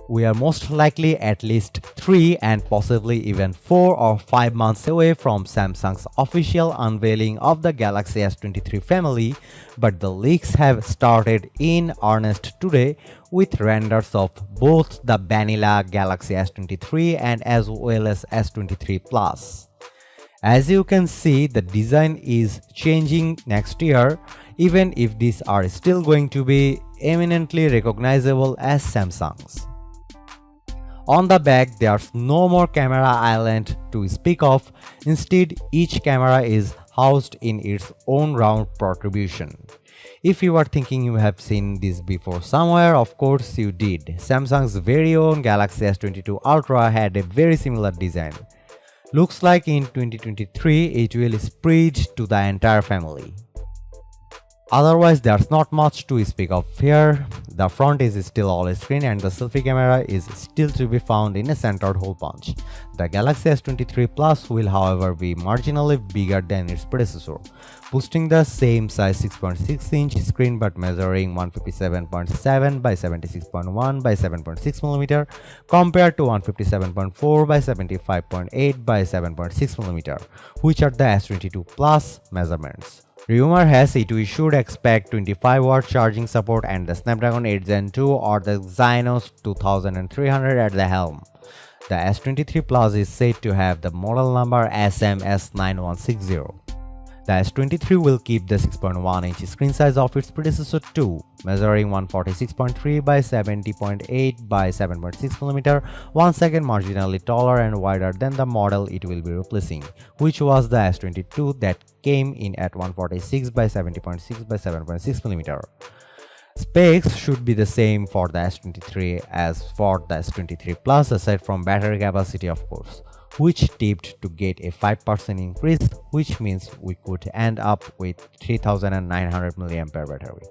We are most likely at least 3 and possibly even 4 or 5 months away from Samsung's official unveiling of the Galaxy S23 family, but the leaks have started in earnest today with renders of both the vanilla Galaxy S23 and as well as S23 Plus. As you can see, the design is changing next year, even if these are still going to be eminently recognizable as Samsung's. On the back, there's no more camera island to speak of. Instead, each camera is housed in its own round protrusion. If you are thinking you have seen this before somewhere, of course you did. Samsung's very own Galaxy S22 Ultra had a very similar design. Looks like in 2023 it will spread to the entire family. Otherwise, there's not much to speak of here. The front is still all screen and the selfie camera is still to be found in a centered hole punch. The Galaxy S23 Plus will however be marginally bigger than its predecessor, boasting the same size 6.6-inch screen but measuring 157.7 by 76.1 by 7.6 mm compared to 157.4 by 75.8 by 7.6 mm, which are the S22 Plus measurements. Rumor has it we should expect 25-watt charging support and the Snapdragon 8 Gen 2 or the Exynos 2300 at the helm. The S23 Plus is said to have the model number SMS9160. The S23 will keep the 6.1-inch screen size of its predecessor too, measuring 146.3 by 70.8 by 7.6 mm, once again marginally taller and wider than the model it will be replacing, which was the S22 that came in at 146 by 70.6 by 7.6 mm. Specs should be the same for the S23 as for the S23 Plus aside from battery capacity of course, which tipped to get a 5% increase, which means we could end up with 3900 mAh battery.